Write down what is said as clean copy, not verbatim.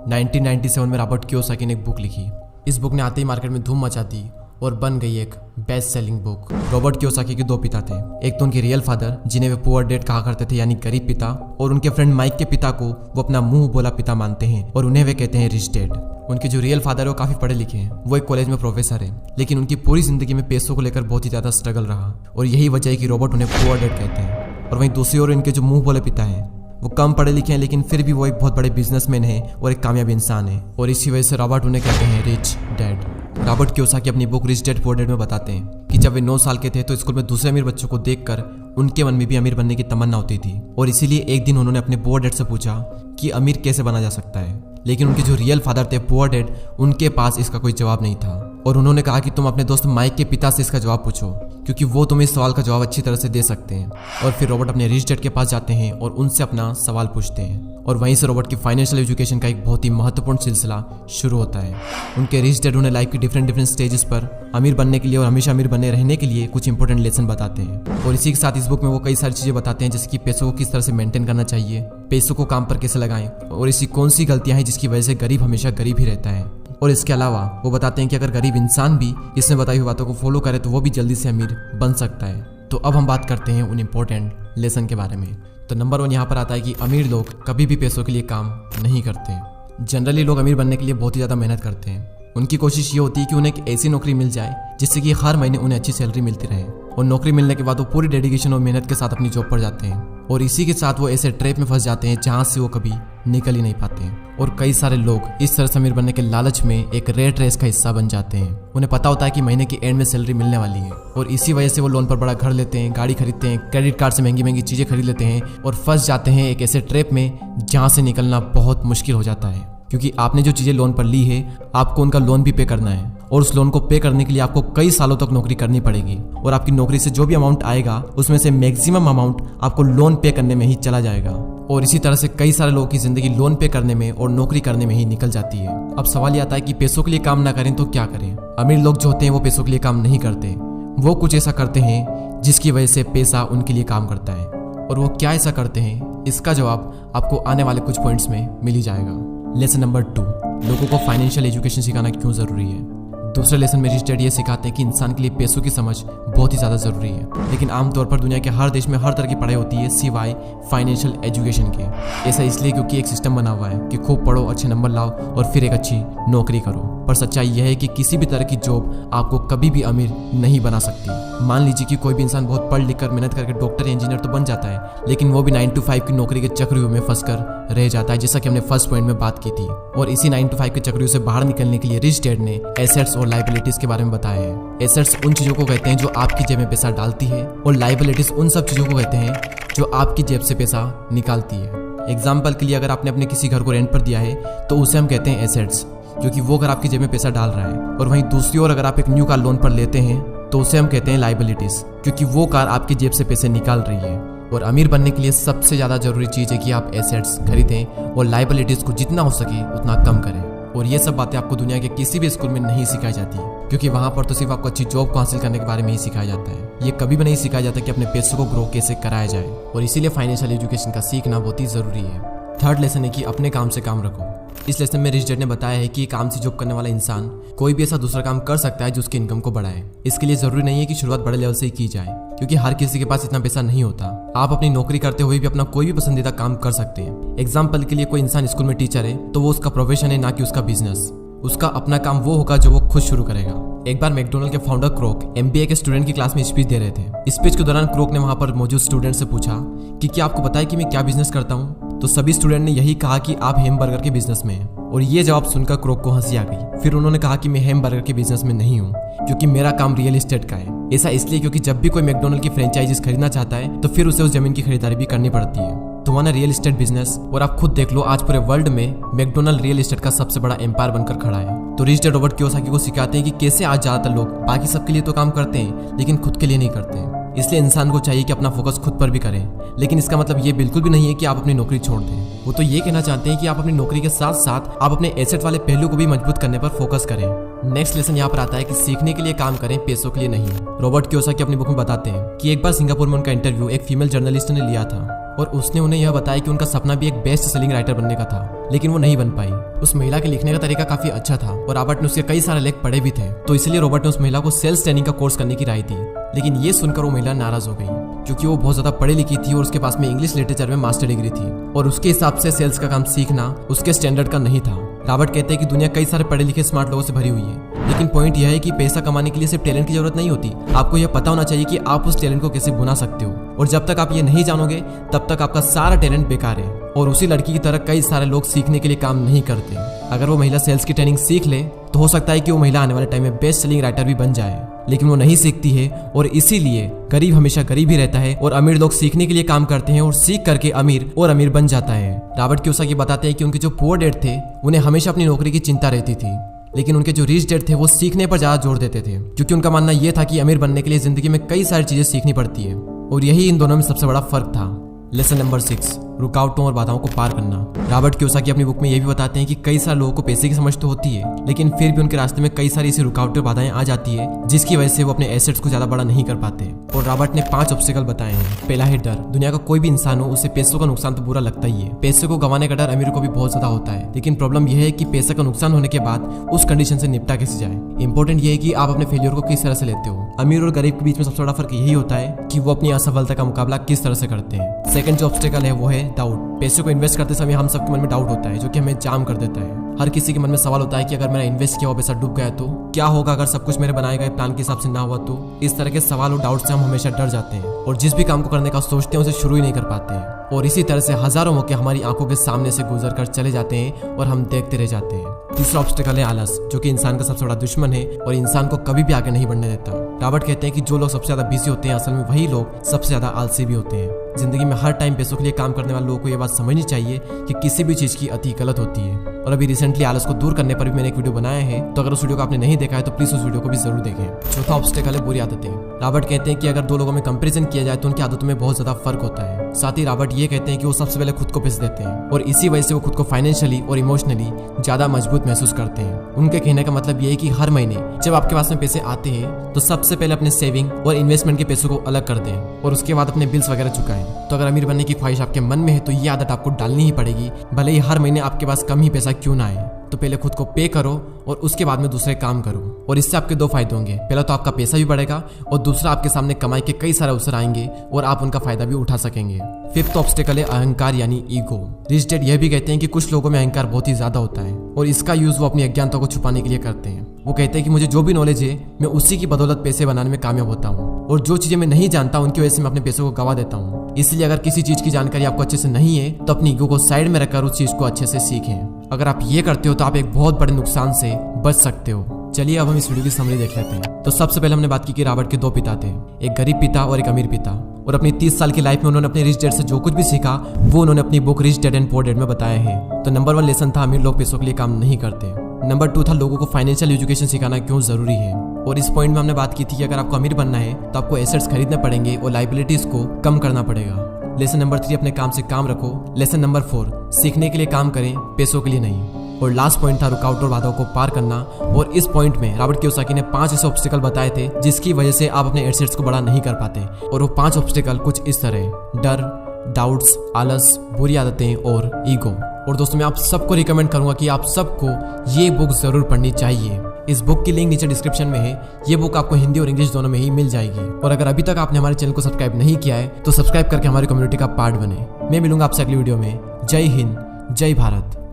1997 में Robert Kiyosaki ने एक बुक लिखी। इस बुक ने आते ही मार्केट में धूम मचा दी और बन गई एक best selling book. Robert Kiyosaki के दो पिता थे, एक तो उनके रियल फादर जिन्हें वे पुअर डैड कहा करते थे यानी गरीब पिता, और उनके फ्रेंड माइक के पिता को वो अपना मुंह बोला पिता मानते हैं और उन्हें वे कहते हैं रिच डैड। उनके जो रियल फादर है वो काफी पढ़े लिखे हैं, वो एक कॉलेज में प्रोफेसर है, लेकिन उनकी पूरी जिंदगी में पैसों को लेकर बहुत ही ज्यादा स्ट्रगल रहा और यही वजह है कि रॉबर्ट उन्हें पुअर डैड कहते हैं। और वहीं दूसरी ओर इनके जो मुंह बोले पिता हैं वो कम पढ़े लिखे हैं, लेकिन फिर भी वो एक बहुत बड़े बिजनेसमैन है और एक कामयाब इंसान है, और इसी वजह से रॉबर्ट उन्हें कहते हैं रिच डैड। रॉबर्ट कियोसाकी अपनी book rich dad poor dad में बताते हैं कि जब वे 9 साल के थे तो स्कूल में दूसरे अमीर बच्चों को देखकर उनके मन में भी अमीर बनने की तमन्ना होती थी, और इसीलिए एक दिन उन्होंने अपने पुअर डैड से पूछा कि अमीर कैसे बना जा सकता है। लेकिन उनके जो रियल फादर थे पुअर डैड, उनके पास इसका कोई जवाब नहीं था, और उन्होंने कहा कि तुम अपने दोस्त माइक के पिता से इसका जवाब पूछो, क्योंकि वो तुम्हें इस सवाल का जवाब अच्छी तरह से दे सकते हैं। और फिर रॉबर्ट अपने रिच डैड के पास जाते हैं और उनसे अपना सवाल पूछते हैं, और वहीं से रॉबर्ट की फाइनेंशियल एजुकेशन का एक बहुत ही महत्वपूर्ण सिलसिला शुरू होता है। उनके रिच डैड उन्हें लाइफ की डिफरेंट स्टेजेस पर अमीर बनने के लिए और हमेशा अमीर बने रहने के लिए कुछ इंपॉर्टेंट लेसन बताते हैं, और इसी के साथ इस बुक में वो कई सारी चीजें बताते हैं, जैसे कि पैसों को किस तरह से मेंटेन करना चाहिए, पैसों को काम पर कैसे लगाएं, और ऐसी कौन सी गलतियां हैं जिसकी वजह से गरीब हमेशा गरीब ही रहता है। और इसके अलावा वो बताते हैं कि अगर गरीब इंसान भी इसमें बताई हुई बातों को फॉलो करे तो वो भी जल्दी से अमीर बन सकता है। तो अब हम बात करते हैं उन इम्पोर्टेंट लेसन के बारे में। तो नंबर 1 यहाँ पर आता है कि अमीर लोग कभी भी पैसों के लिए काम नहीं करते। जनरली लोग अमीर बनने के लिए बहुत ही ज़्यादा मेहनत करते हैं। उनकी कोशिश ये होती है कि उन्हें एक ऐसी नौकरी मिल जाए जिससे कि हर महीने उन्हें अच्छी सैलरी मिलती रहे, और नौकरी मिलने के बाद वो पूरी डेडिकेशन और मेहनत के साथ अपनी जॉब पर जाते हैं, और इसी के साथ वो ऐसे ट्रैप में फंस जाते हैं जहाँ से वो कभी निकल ही नहीं पाते। और कई सारे लोग इस तरह से अमीर बनने के लालच में एक रेट रेस का हिस्सा बन जाते हैं। उन्हें पता होता है कि महीने के एंड में सैलरी मिलने वाली है, और इसी वजह से वो लोन पर बड़ा घर लेते हैं, गाड़ी खरीदते हैं, क्रेडिट कार्ड से महंगी महंगी चीजें खरीद लेते हैं, और फंस जाते हैं एक ऐसे ट्रैप में जहाँ से निकलना बहुत मुश्किल हो जाता है, क्योंकि आपने जो चीजें लोन पर ली है आपको उनका लोन भी पे करना है, और उस लोन को पे करने के लिए आपको कई सालों तक नौकरी करनी पड़ेगी, और आपकी नौकरी से जो भी अमाउंट आएगा उसमें से मैक्सिमम अमाउंट आपको लोन पे करने में ही चला जाएगा। और इसी तरह से कई सारे लोगों की जिंदगी लोन पे करने में और नौकरी करने में ही निकल जाती है। अब सवाल ये आता है कि पैसों के लिए काम ना करें तो क्या करें। अमीर लोग जो होते हैं वो पैसों के लिए काम नहीं करते, वो कुछ ऐसा करते हैं जिसकी वजह से पैसा उनके लिए काम करता है, और वो क्या ऐसा करते हैं इसका जवाब आपको आने वाले कुछ पॉइंट्स में मिल ही जाएगा। लेसन नंबर 2, लोगों को फाइनेंशियल एजुकेशन सिखाना क्यों जरूरी है। दूसरे लेसन में रिच डैड ये सिखाते हैं कि इंसान के लिए पैसों की समझ बहुत ही ज़्यादा ज़रूरी है, लेकिन आमतौर पर दुनिया के हर देश में हर तरह की पढ़ाई होती है सिवाय फाइनेंशियल एजुकेशन के। ऐसा इसलिए क्योंकि एक सिस्टम बना हुआ है कि खूब पढ़ो, अच्छे नंबर लाओ और फिर एक अच्छी नौकरी करो। पर सच्चाई यह है कि किसी भी तरह की जॉब आपको कभी भी अमीर नहीं बना सकती। मान लीजिए कि कोई भी इंसान बहुत पढ़ लिख कर मेहनत करके डॉक्टर या इंजीनियर तो बन जाता है, लेकिन वो भी 9 to 5 की नौकरी के चक्रव्यूह में फंसकर रह जाता है, जैसा कि हमने फर्स्ट पॉइंट में बात की थी। और इसी 9 to 5 के चक्रव्यूह से बाहर निकलने के लिए रिच डैड ने एसेट्स और लायबिलिटीज के बारे में बताया है। एसेट्स उन चीजों को कहते हैं जो आपकी जेब में पैसा डालती है, और लायबिलिटीज उन सब चीजों को कहते हैं जो आपकी जेब से पैसा निकालती है। एग्जाम्पल के लिए अगर आपने अपने किसी घर को रेंट पर दिया है तो उसे हम कहते हैं एसेट्स, क्योंकि वो घर आपकी जेब में पैसा डाल रहा है। और वहीं दूसरी ओर अगर आप एक न्यू कार लोन पर लेते हैं तो उसे हम कहते हैं लायबिलिटीज, क्योंकि वो कार आपकी जेब से पैसे निकाल रही है। और अमीर बनने के लिए सबसे ज्यादा जरूरी चीज है कि आप एसेट्स खरीदें और लायबिलिटीज को जितना हो सके उतना कम करें। और ये सब बातें आपको दुनिया के किसी भी स्कूल में नहीं सिखाई जाती, क्योंकि वहां पर तो सिर्फ आपको अच्छी जॉब को हासिल करने के बारे में ही सिखाया जाता है। ये कभी भी नहीं सिखाया जाता कि अपने पैसों को ग्रो कैसे कराया जाए, और इसीलिए फाइनेंशियल एजुकेशन का सीखना बहुत ही जरूरी है। थर्ड लेसन है कि अपने काम से काम रखो। इस लेसन में रिच डैड ने बताया है कि काम से जॉब करने वाला इंसान कोई भी ऐसा दूसरा काम कर सकता है जो उसकी इनकम को बढ़ाए। इसके लिए जरूरी नहीं है कि शुरुआत बड़े लेवल से ही की जाए, क्योंकि हर किसी के पास इतना पैसा नहीं होता। आप अपनी नौकरी करते हुए भी अपना कोई भी पसंदीदा काम कर सकते हैं। एग्जाम्पल के लिए कोई इंसान स्कूल में टीचर है तो वो उसका प्रोफेशन है, ना कि उसका बिजनेस। उसका अपना काम वो होगा जो वो खुद शुरू करेगा। एक बार मैकडोनल्ड के फाउंडर क्रोक MBA के स्टूडेंट की क्लास में स्पीच दे रहे थे। स्पीच के दौरान क्रोक ने वहां पर मौजूद स्टूडेंट से पूछा कि क्या आपको पता है कि मैं क्या बिजनेस करता हूँ। तो सभी स्टूडेंट ने यही कहा कि आप हैमबर्गर के बिजनेस में हैं, और ये जवाब सुनकर क्रोक को हंसी आ गई। फिर उन्होंने कहा कि मैं हैमबर्गर के बिजनेस में नहीं हूँ, क्योंकि मेरा काम रियल एस्टेट का है। ऐसा इसलिए क्योंकि जब भी कोई मैकडोनल्ड की फ्रेंचाइजीज खरीदना चाहता है तो फिर उसे उस जमीन की खरीदारी भी करनी पड़ती है। तो वहाँ रियल एस्टेट बिजनेस, और आप खुद देख लो आज पूरे वर्ल्ड में मैकडोनल्ड रियल एस्टेट का सबसे बड़ा एम्पायर बनकर खड़ा है। तो रिच डैड रॉबर्ट कियोसाकी को सिखाते हैं कि कैसे आज ज्यादातर लोग बाकी सबके लिए तो काम करते हैं लेकिन खुद के लिए नहीं करते हैं। इसलिए इंसान को चाहिए कि अपना फोकस खुद पर भी करें, लेकिन इसका मतलब ये बिल्कुल भी नहीं है कि आप अपनी नौकरी छोड़ दें। वो तो ये कहना चाहते हैं कि आप अपनी नौकरी के साथ साथ आप अपने एसेट वाले पहलू को भी मजबूत करने पर फोकस करें। नेक्स्ट लेसन यहाँ पर आता है कि सीखने के लिए काम करें, पैसों के लिए नहीं। रॉबर्ट कियोसाकी अपनी बुक में बताते हैं कि एक बार सिंगापुर में उनका इंटरव्यू एक फीमेल जर्नलिस्ट ने लिया था, और उसने उन्हें यह बताया कि उनका सपना भी एक बेस्ट सेलिंग राइटर बनने का था, लेकिन वो नहीं बन पाई। उस महिला के लिखने का तरीका काफी अच्छा था और रॉबर्ट ने उसके कई सारे लेख पढ़े भी थे, तो इसलिए रॉबर्ट ने उस महिला को सेल्स ट्रेनिंग का कोर्स करने की राय दी। लेकिन ये सुनकर वो महिला नाराज हो गई, क्योंकि वो बहुत ज्यादा पढ़ी लिखी थी और उसके पास में इंग्लिश लिटरेचर में मास्टर डिग्री थी और उसके हिसाब से सेल्स का काम सीखना उसके स्टैंडर्ड का नहीं था। रॉबर्ट कहते हैं कि दुनिया कई सारे पढ़े लिखे स्मार्ट लोगों से भरी हुई है, लेकिन पॉइंट यह है कि पैसा कमाने के लिए सिर्फ टैलेंट की जरूरत नहीं होती। आपको यह पता होना चाहिए कि आप उस टैलेंट को कैसे भुना सकते हो, और जब तक आप ये नहीं जानोगे तब तक आपका सारा टैलेंट बेकार है। और उसी लड़की की तरह कई सारे लोग सीखने के लिए काम नहीं करते। अगर वो महिला सेल्स की ट्रेनिंग सीख ले तो हो सकता है कि वो महिला आने वाले टाइम में बेस्ट सेलिंग राइटर भी बन जाए, लेकिन वो नहीं सीखती है और इसीलिए गरीब हमेशा गरीब ही रहता है और अमीर लोग सीखने के लिए काम करते हैं और सीख करके अमीर और अमीर बन जाता है। रॉबर्ट कियोसाकी बताते हैं कि उनके जो पुअर डैड थे उन्हें हमेशा अपनी नौकरी की चिंता रहती थी, लेकिन उनके जो रिच डैड थे वो सीखने पर ज्यादा जोर देते थे, क्योंकि उनका मानना यह था कि अमीर बनने के लिए जिंदगी में कई सारी चीजें सीखनी पड़ती है और यही इन दोनों में सबसे बड़ा फर्क था। लेसन नंबर 6, रुकावटों और बाधाओं को पार करना। रॉबर्ट कियोसाकी अपनी बुक में यह भी बताते हैं कि कई सारे लोगों को पैसे की समझ तो होती है, लेकिन फिर भी उनके रास्ते में कई सारी ऐसी रुकावटें और बाधाएं आ जाती है जिसकी वजह से वो अपने एसेट्स को ज्यादा बड़ा नहीं कर पाते। और रॉबर्ट ने 5 ऑब्स्टिकल बताए हैं। पहला है डर। दुनिया का कोई भी इंसान हो उसे पैसों का नुकसान तो बुरा लगता ही है। पैसे को गंवाने का डर अमीर को भी बहुत ज्यादा होता है, लेकिन प्रॉब्लम यह है कि पैसे का नुकसान होने के बाद उस कंडीशन से निपटा कैसे जाए। इंपॉर्टेंट ये है कि आप अपने फेलियर को किस तरह से लेते हो। अमीर और गरीब के बीच में सबसे बड़ा फर्क यही होता है कि वो अपनी असफलता का मुकाबला किस तरह से करते हैं। सेकंड जो ऑब्स्टिकल है वो है डाउट। पैसे को इन्वेस्ट करते समय हम सबके मन में डाउट होता है, जो कि हमें जाम कर देता है। हर किसी के मन में सवाल होता है कि अगर मैंने इन्वेस्ट किया हुआ पैसा डूब गया तो क्या होगा, अगर सब कुछ मेरे बनाए गए प्लान के हिसाब से ना हुआ तो। इस तरह के सवाल और डाउट से हम हमेशा डर जाते हैं और जिस भी काम को करने का सोचते हैं उसे शुरू ही नहीं कर पाते हैं, और इसी तरह से हजारों मौके हमारी आंखों के सामने से गुजर कर चले जाते हैं और हम देखते रह जाते हैं। तीसरा ऑब्स्टिकल है आलस, जो कि इंसान का सबसे बड़ा दुश्मन है और इंसान को कभी भी आगे नहीं बढ़ने देता। रॉबर्ट कहते हैं कि जो लोग सबसे ज्यादा बिजी होते हैं असल में वही लोग सबसे ज्यादा आलसी भी होते हैं। जिंदगी में हर टाइम पैसों के लिए काम करने वाले लोगों को यह बात समझनी चाहिए कि किसी भी चीज की अति गलत होती है। और अभी रिसेंटली आलस को दूर करने पर भी मैंने एक वीडियो बनाया है, तो अगर उस वीडियो को आपने नहीं देखा है तो प्लीज उस वीडियो को भी जरूर देखें। चौथा ऑब्स्टिकल है बुरी आदतें। रॉबर्ट कहते हैं कि अगर 2 लोगों में कंपैरिजन किया जाए तो उनकी आदतों में बहुत ज्यादा फर्क होता है। साथ ही रॉबर्ट ये कहते हैं कि वो सबसे पहले खुद को पैसे देते हैं और इसी वजह से वो खुद को फाइनेंशियली और इमोशनली ज्यादा मजबूत महसूस करते हैं। उनके कहने का मतलब ये है कि हर महीने जब आपके पास में पैसे आते हैं तो सबसे पहले अपने सेविंग और इन्वेस्टमेंट के पैसों को अलग कर दें और उसके बाद अपने बिल्स वगैरह चुकाएं। तो अगर अमीर बनने की ख्वाहिश आपके मन में है तो ये आदत आपको डालनी ही पड़ेगी, भले ही हर महीने आपके पास कम ही पैसा क्यों ना आए। तो पहले खुद को पे करो और उसके बाद में दूसरे काम करो, और इससे आपके 2 फायदे होंगे। पहला तो आपका पैसा भी बढ़ेगा और दूसरा आपके सामने कमाई के कई सारे अवसर आएंगे और आप उनका फायदा भी उठा सकेंगे। फिफ्थ ऑब्स्टिकल है अहंकार यानी ईगो। रिच डैड यह भी कहते हैं कि कुछ लोगों में अहंकार बहुत ही ज्यादा होता है और इसका यूज वो अपनी अज्ञानता को छुपाने के लिए करते हैं। वो कहते हैं कि मुझे जो भी नॉलेज है मैं उसी की बदौलत पैसे बनाने में कामयाब होता हूँ, और जो चीजें मैं नहीं जानता उनकी वजह से मैं अपने पैसों को गवा देता हूँ। इसलिए अगर किसी चीज की जानकारी आपको अच्छे से नहीं है तो अपनी ईगो को साइड में रखकर उस चीज को अच्छे से सीखें। अगर आप ये करते हो तो आप एक बहुत बड़े नुकसान से बच सकते हो। चलिए अब हम इस वीडियो की समरी देख लेते हैं। तो सबसे पहले हमने बात की कि रॉबर्ट के 2 पिता थे, एक गरीब पिता और एक अमीर पिता, और अपनी 30 साल की लाइफ में उन्होंने अपने रिच डैड से जो कुछ भी सीखा वो उन्होंने अपनी book rich dad and poor dad में बताया है। तो नंबर 1 लेसन था अमीर लोग पैसों के लिए काम नहीं करते। नंबर 2 था लोगों को फाइनेंशियल एजुकेशन सिखाना क्यों जरूरी है, और इस पॉइंट में हमने बात की थी कि अगर आपको अमीर बनना है तो आपको एसेट्स खरीदने पड़ेंगे और लाइबिलिटीज को कम करना पड़ेगा। लेसन नंबर 3 अपने काम से काम रखो। लेसन नंबर 4 सीखने के लिए काम करें, पैसों के लिए नहीं। और लास्ट पॉइंट था रुकावट और बाधाओं को पार करना, और इस पॉइंट में रॉबर्ट कियोसाकी ने 5 ऐसे ऑब्स्टिकल बताए थे जिसकी वजह से आप अपने एसेट्स को बड़ा नहीं कर पाते। और वो 5 ऑब्स्टिकल कुछ इस तरह: डर, डाउट्स, आलस, बुरी आदतें और ईगो। और दोस्तों मैं आप सबको रिकमेंड करूंगा कि आप सबको ये बुक जरूर पढ़नी चाहिए। इस बुक की लिंक नीचे डिस्क्रिप्शन में है। ये बुक आपको हिंदी और इंग्लिश दोनों में ही मिल जाएगी। और अगर अभी तक आपने हमारे चैनल को सब्सक्राइब नहीं किया है तो सब्सक्राइब करके हमारी कम्युनिटी का पार्ट बने। मैं मिलूंगा आपसे अगली वीडियो में। जय हिंद, जय भारत।